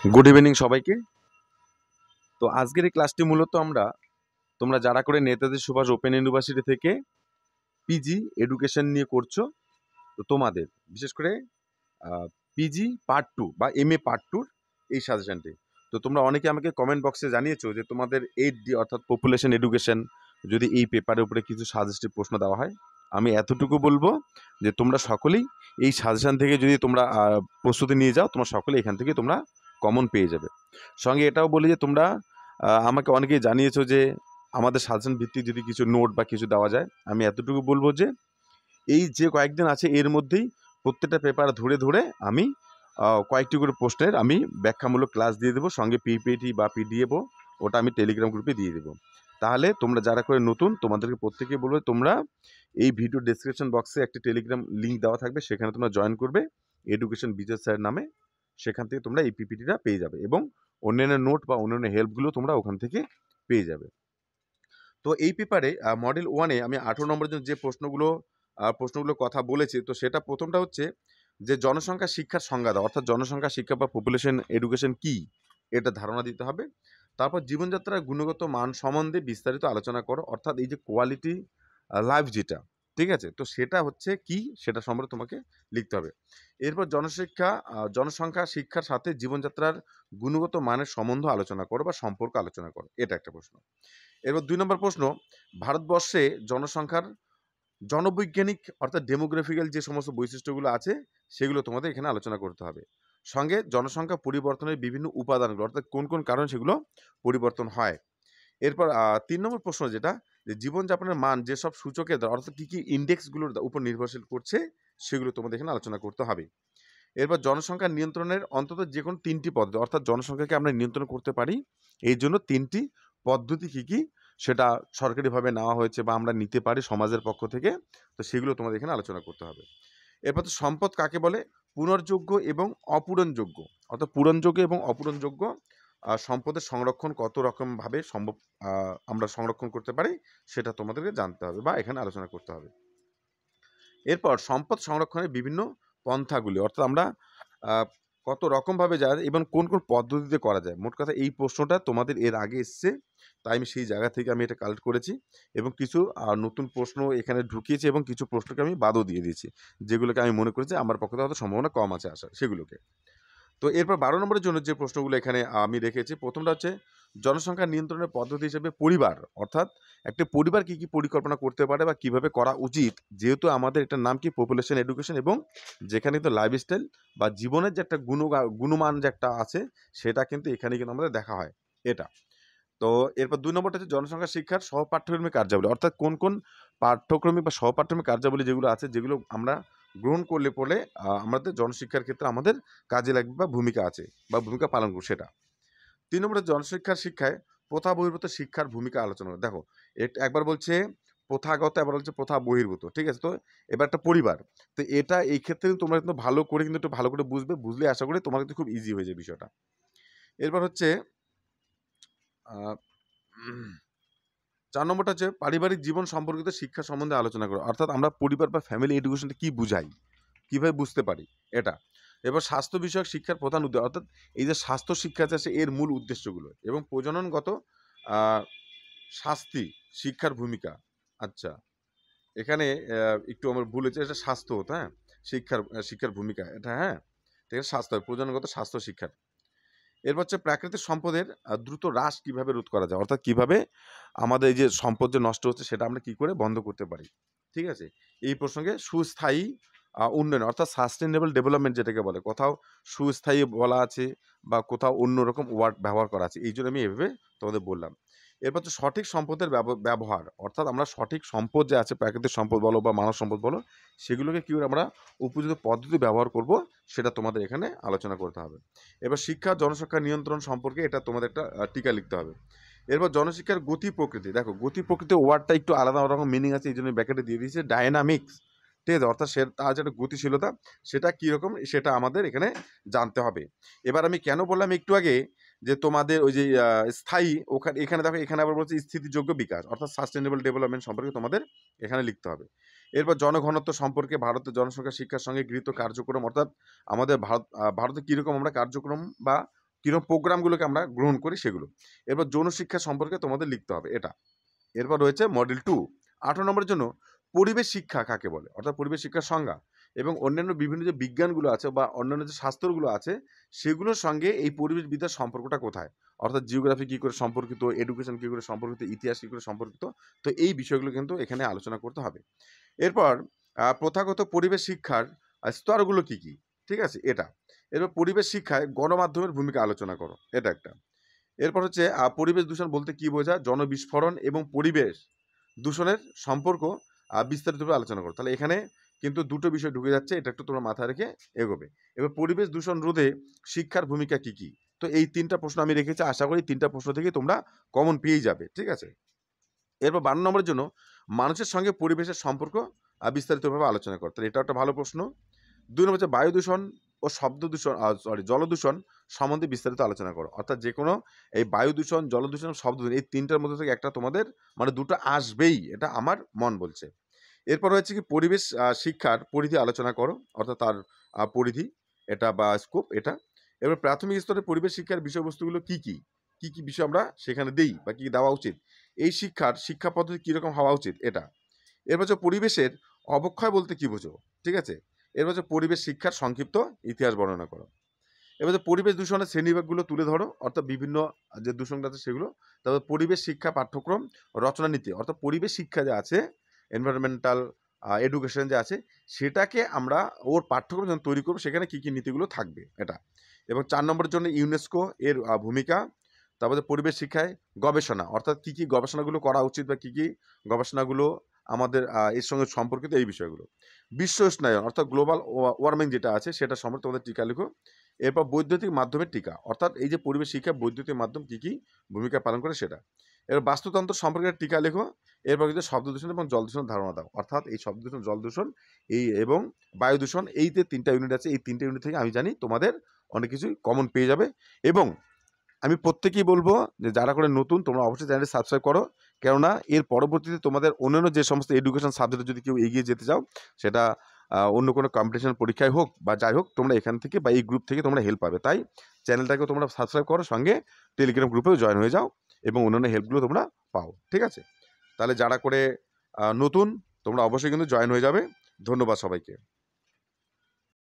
Good evening সবাইকে। তো আজকের এই ক্লাসটি মূলত তোমরা যারা করে নেতাজি সুভাষ ওপেন ইউনিভার্সিটি থেকে পিজি এডুকেশন নিয়ে করছো, তো তোমাদের বিশেষ করে পিজি পার্ট 2 বা এমএ পার্ট 2 এই সাজেশনটি। তো তোমরা অনেকে আমাকে কমেন্ট বক্সে জানিয়েছো যে তোমাদের 8D অর্থাৎ পপুলেশন এডুকেশন যদি এই পেপারের উপরে কিছু সাজেস্টিভ প্রশ্ন দেওয়া হয়। আমি এতটুকু বলবো যে তোমরা সকলেই এই সাজেশন থেকে যদি তোমরা প্রস্তুতি নিয়ে যাও, তোমরা সকলেই এখান থেকে তোমরা কমন পেয়ে যাবে। সঙ্গে এটাও বলি যে তোমরা আমাকে অনেকেই জানিয়েছো যে আমাদের সাজেশন ভিত্তিক যদি কিছু নোট বা কিছু দেওয়া যায়। আমি এতটুকু বলবো যে এই যে কয়েকদিন আছে এর মধ্যেই প্রত্যেকটা পেপার ধরে ধরে আমি কয়েকটি করে প্রশ্নের আমি ব্যাখ্যামূলক ক্লাস দিয়ে দেবো, সঙ্গে পিপিটি বা পিডিএফও ওটা আমি টেলিগ্রাম গ্রুপে দিয়ে দেবো। তাহলে তোমরা যারা করে নতুন, তোমাদেরকে প্রত্যেকে বলবো তোমরা এই ভিডিও ডেসক্রিপশন বক্সে একটি টেলিগ্রাম লিঙ্ক দেওয়া থাকবে, সেখানে তোমরা জয়েন করবে এডুকেশন বিজয় স্যার নামে। সেখান থেকে তোমরা এই পিপিটিটা পেয়ে যাবে এবং অন্যান্য নোট বা অন্যান্য হেল্পগুলো তোমরা ওখান থেকে পেয়ে যাবে। তো এই পেপারে মডেল 1-এ আমি 18 নম্বরের জন্য যে প্রশ্নগুলো কথা বলেছি, তো সেটা প্রথমটা হচ্ছে যে জনসংখ্যা শিক্ষার সংজ্ঞা দাও, অর্থাৎ জনসংখ্যা শিক্ষা বা পপুলেশন এডুকেশন কি, এটা ধারণা দিতে হবে। তারপর জীবনযাত্রার গুণগত মান সম্বন্ধে বিস্তারিত আলোচনা করো, অর্থাৎ এই যে কোয়ালিটি লাইফ যেটা, ঠিক আছে, তো সেটা হচ্ছে কি সেটা সম্পর্কে তোমাকে লিখতে হবে। এরপর জনসংখ্যা শিক্ষার সাথে জীবনযাত্রার গুণগত মানের সম্বন্ধ আলোচনা করো বা সম্পর্ক আলোচনা করো, এটা একটা প্রশ্ন। এরপর 2 নম্বর প্রশ্ন, ভারতবর্ষে জনসংখ্যার জনবৈজ্ঞানিক অর্থাৎ ডেমোগ্রাফিক্যাল যে সমস্ত বৈশিষ্ট্যগুলো আছে সেগুলো তোমাদের এখানে আলোচনা করতে হবে। সঙ্গে জনসংখ্যা পরিবর্তনের বিভিন্ন উপাদানগুলো, অর্থাৎ কোন কোন কারণে সেগুলো পরিবর্তন হয়। এরপর 3 নম্বর প্রশ্ন যেটা, যে জীবনযাপনের মান যেসব সূচকের দ্বারা অর্থাৎ কী কী ইন্ডেক্সগুলোর উপর নির্ভরশীল করছে সেগুলো তোমাদের এখানে আলোচনা করতে হবে। এরপর জনসংখ্যা নিয়ন্ত্রণের অন্তত যে কোনো 3টি পদ্ধতি, অর্থাৎ জনসংখ্যাকে আমরা নিয়ন্ত্রণ করতে পারি এই জন্য 3টি পদ্ধতি কী কী সেটা সরকারিভাবে নেওয়া হয়েছে বা আমরা নিতে পারি সমাজের পক্ষ থেকে, তো সেগুলো তোমাদের এখানে আলোচনা করতে হবে। এরপর তো সম্পদ কাকে বলে, পুনর্যোগ্য এবং অপূরণযোগ্য, অর্থাৎ পূরণযোগ্য এবং অপূরণযোগ্য সম্পদের সংরক্ষণ কত রকমভাবে সম্ভব আমরা সংরক্ষণ করতে পারি সেটা তোমাদেরকে জানতে হবে বা এখানে আলোচনা করতে হবে। এরপর সম্পদ সংরক্ষণের বিভিন্ন পন্থাগুলি, অর্থাৎ আমরা কত রকমভাবে যায় এবং কোন কোন পদ্ধতিতে করা যায়। মোট কথা এই প্রশ্নটা তোমাদের এর আগে এসছে, তাই আমি সেই জায়গা থেকে আমি এটা কালেক্ট করেছি এবং কিছু নতুন প্রশ্ন এখানে ঢুকিয়েছি এবং কিছু প্রশ্নকে আমি বাদও দিয়ে দিয়েছি, যেগুলোকে আমি মনে করেছি আমার পক্ষে হয়তো সম্ভাবনা কম আছে আসার সেগুলোকে। তো এরপর 12 নম্বরের জন্য যে প্রশ্নগুলো এখানে আমি রেখেছি, প্রথমটা হচ্ছে জনসংখ্যা নিয়ন্ত্রণের পদ্ধতি হিসেবে পরিবার, অর্থাৎ একটা পরিবার কী কী পরিকল্পনা করতে পারে বা কীভাবে করা উচিত, যেহেতু আমাদের এটার নাম কি পপুলেশন এডুকেশন এবং যেখানে কিন্তু লাইফস্টাইল বা জীবনের যে একটা গুণমান যে একটা আছে সেটা কিন্তু এখানে কিন্তু আমাদের দেখা হয় এটা। তো এরপর 2 নম্বরটা হচ্ছে জনসংখ্যা শিক্ষার সহপাঠ্যক্রমিক কার্যাবলী, অর্থাৎ কোন কোন পাঠ্যক্রমিক বা সহপাঠ্যক্রমিক কার্যাবলী যেগুলো আছে যেগুলো আমরা গ্রহণ করলে পরে আমাদের জনশিক্ষার ক্ষেত্রে আমাদের কাজে লাগবে বা ভূমিকা আছে বা ভূমিকা পালন করবে সেটা। 3 নম্বরে শিক্ষায় প্রথা বহির্ভূত শিক্ষার ভূমিকা আলোচনা করে। দেখো একবার বলছে প্রথাগত, এবার বলছে প্রথা বহির্ভূত, ঠিক আছে। তো এবার একটা পরিবার, তো এটা এই ক্ষেত্রে কিন্তু তোমরা কিন্তু ভালো করে কিন্তু একটু ভালো করে বুঝলে আশা করি তোমার কিন্তু খুব ইজি হয়ে যায় বিষয়টা। এরপর হচ্ছে 4 নম্বরটা হচ্ছে পারিবারিক জীবন সম্পর্কিত শিক্ষা সম্বন্ধে আলোচনা করো, অর্থাৎ আমরা পরিবার বা ফ্যামিলি এডুকেশনটা কি বুঝাই, কিভাবে বুঝতে পারি এটা। এবার স্বাস্থ্য বিষয়ক শিক্ষার প্রধান উদ্দেশ্য, অর্থাৎ এই যে স্বাস্থ্য শিক্ষা আছে এর মূল উদ্দেশ্যগুলো এবং প্রজননগত শাস্তি শিক্ষার ভূমিকা। আচ্ছা, এখানে একটু আমার ভুল হয়েছে, এটা স্বাস্থ্য হতো, হ্যাঁ, শিক্ষার ভূমিকা এটা, হ্যাঁ, ঠিক আছে, স্বাস্থ্য প্রজননগত স্বাস্থ্য শিক্ষার। এরপর হচ্ছে প্রাকৃতিক সম্পদের দ্রুত হ্রাস কিভাবে রোধ করা যায়, অর্থাৎ কিভাবে আমাদের এই যে সম্পদ যে নষ্ট হচ্ছে সেটা আমরা কি করে বন্ধ করতে পারি, ঠিক আছে। এই প্রসঙ্গে সুস্থায়ী উন্নয়ন অর্থাৎ সাস্টেনেবল ডেভেলপমেন্ট যেটাকে বলে, কোথাও সুস্থায়ী বলা আছে বা কোথাও অন্যরকম ওয়ার্ড ব্যবহার করা আছে, এই জন্য আমি এভাবে তোমাদের বললাম। এরপর হচ্ছে সঠিক সম্পদের ব্যবহার, অর্থাৎ আমরা সঠিক সম্পদ যে আছে প্রাকৃতিক সম্পদ বলো বা মানব সম্পদ বলো সেগুলোকে কী করে আমরা উপযুক্ত পদ্ধতি ব্যবহার করব সেটা তোমাদের এখানে আলোচনা করতে হবে। এবার শিক্ষা জনসংখ্যা নিয়ন্ত্রণ সম্পর্কে এটা তোমাদের একটা টিকা লিখতে হবে। এরপর জনশিক্ষার গতি প্রকৃতি, দেখো গতি প্রকৃতি ওয়ার্ডটা একটু আলাদা রকম মিনিং আছে, এই জন্য ব্যাকেটে দিয়ে দিয়েছে ডায়নামিক্স, ঠিক আছে, অর্থাৎ তার যেটা গতিশীলতা সেটা কীরকম সেটা আমাদের এখানে জানতে হবে। এবার আমি কেন বললাম একটু আগে যে তোমাদের ওই যে স্থায়ী, এখানে দেখো এখানে আবার বলছে স্থিতিযোগ্য বিকাশ অর্থাৎ সাস্টেনেবল ডেভেলপমেন্ট সম্পর্কে তোমাদের এখানে লিখতে হবে। এরপর জনঘনত্ব সম্পর্কে ভারতের জনসংখ্যা শিক্ষার সঙ্গে গৃহীত কার্যক্রম, অর্থাৎ আমাদের ভারতে কীরকম আমরা কার্যক্রম বা কীরকম প্রোগ্রামগুলোকে আমরা গ্রহণ করি সেগুলো। এরপর যৌন শিক্ষা সম্পর্কে তোমাদের লিখতে হবে এটা। এরপর রয়েছে মডেল 2 18 নম্বরের জন্য পরিবেশ শিক্ষা কাকে বলে? অর্থাৎ পরিবেশ শিক্ষার সংজ্ঞা এবং অন্যান্য বিভিন্ন যে বিজ্ঞানগুলো আছে বা অন্যান্য যে শাস্ত্রগুলো আছে সেগুলোর সঙ্গে এই পরিবেশবিদ্যার সম্পর্কটা কোথায়? অর্থাৎ জিওগ্রাফি কী করে সম্পর্কিত, এডুকেশন কী করে সম্পর্কিত, ইতিহাস কী করে সম্পর্কিত। তো এই বিষয়গুলো কিন্তু এখানে আলোচনা করতে হবে। এরপর প্রথাগত পরিবেশ শিক্ষার স্তরগুলো কী, কী? ঠিক আছে? এটা। এরপর পরিবেশ শিক্ষায় গণমাধ্যমের ভূমিকা আলোচনা করো। এটা একটা। এরপর হচ্ছে পরিবেশ দূষণ বলতে কী বোঝায়? জনবিস্ফোরণ এবং পরিবেশ দূষণের সম্পর্ক বিস্তারিতভাবে আলোচনা করো। তাহলে এখানে কিন্তু দুটো বিষয় ঢুকে যাচ্ছে, এটা একটু তোমরা মাথায় রেখে এগোবে। এবার পরিবেশ দূষণ রোধে শিক্ষার ভূমিকা কী, কী? তো এই ৩টা প্রশ্ন আমি রেখেছি। আশা করি ৩টা প্রশ্ন থেকেই তোমরা কমন পেয়েই যাবে। ঠিক আছে? এরপর ১২ নম্বরের জন্য মানুষের সঙ্গে পরিবেশের সম্পর্ক বিস্তারিতভাবে আলোচনা করো। তাহলে এটাও একটা ভালো প্রশ্ন। ২ নম্বর হচ্ছে বায়ু দূষণ ও শব্দ দূষণ জলদূষণ সম্বন্ধে বিস্তারিত আলোচনা করো। অর্থাৎ যেকোনো এই বায়ু দূষণ, জলদূষণ, শব্দ দূষণ এই ৩টার মধ্যে থেকে একটা তোমাদের মানে ২টো আসবেই। এটা আমার মন বলছে। এরপর হচ্ছে কি পরিবেশ শিক্ষার পরিধি আলোচনা করো। অর্থাৎ তার পরিধি এটা বা স্কোপ এটা। এবার প্রাথমিক স্তরে পরিবেশ শিক্ষার বিষয়বস্তুগুলো কী, কী? কী, কী বিষয় আমরা সেখানে দেই বা কী দেওয়া উচিত? এই শিক্ষা পদ্ধতি কীরকম হওয়া উচিত? এটা। এরপর হচ্ছে পরিবেশের অবক্ষয় বলতে কী বোঝো? ঠিক আছে? এরপর হচ্ছে পরিবেশ শিক্ষার সংক্ষিপ্ত ইতিহাস বর্ণনা করো। এবার হচ্ছে পরিবেশ দূষণের শ্রেণীবিভাগগুলো তুলে ধরো। অর্থাৎ বিভিন্ন যে দূষণগুলো আছে সেগুলো। তারপর পরিবেশ শিক্ষা পাঠ্যক্রম রচনা নীতি। অর্থাৎ পরিবেশ শিক্ষা যে আছে এনভায়রনমেন্টাল এডুকেশন যে আছে সেটাকে আমরা ওর পাঠ্যক্রম যখন তৈরি করব সেখানে কী, কী নীতিগুলো থাকবে এটা। এবং ৪ নম্বরের জন্য ইউনেস্কো এর ভূমিকা। তারপরে পরিবেশ শিক্ষায় গবেষণা। অর্থাৎ কী, কী গবেষণাগুলো করা উচিত বা কী, কী গবেষণাগুলো আমাদের এর সঙ্গে সম্পর্কিত এই বিষয়গুলো। বিশ্ব উষ্ণায়ন অর্থাৎ গ্লোবাল ওয়ার্মিং যেটা আছে সেটা সম্পর্কে তোমাদের টিকা লিখো। এরপর বৈদ্যুতিক মাধ্যমের টিকা। অর্থাৎ এই যে পরিবেশ শিক্ষা বৈদ্যুতিক মাধ্যম কী, কী ভূমিকা পালন করে সেটা। এবার বাস্তুতন্ত্র সম্পর্কে টিকা লেখো। এরপর কিন্তু শব্দ দূষণ এবং জল দূষণের ধারণা দাও। অর্থাৎ এই শব্দ দূষণ, জল দূষণ এই এবং বায়ু দূষণ এই যে ৩টা ইউনিট আছে এই ৩টা ইউনিট থেকে আমি জানি তোমাদের অনেক কিছুই কমন পেয়ে যাবে। এবং আমি প্রত্যেকেই বলব যে যারা করে নতুন তোমরা অবশ্যই চ্যানেলটি সাবস্ক্রাইব করো। কেননা এর পরবর্তীতে তোমাদের অন্যান্য যে সমস্ত এডুকেশন সাবজেক্টে যদি কেউ এগিয়ে যেতে চাও সেটা অন্য কোনো কম্পিটিশন পরীক্ষায় হোক বা যাই হোক তোমরা এখান থেকে বা এই গ্রুপ থেকে তোমরা হেল্প পাবে। তাই চ্যানেলটাকেও তোমরা সাবস্ক্রাইব করো, সঙ্গে টেলিগ্রাম গ্রুপেও জয়েন হয়ে যাও এবং অন্যান্য হেল্পগুলো তোমরা পাও। ঠিক আছে? তাহলে যারা করে নতুন তোমরা অবশ্যই কিন্তু জয়েন হয়ে যাবে। ধন্যবাদ সবাইকে।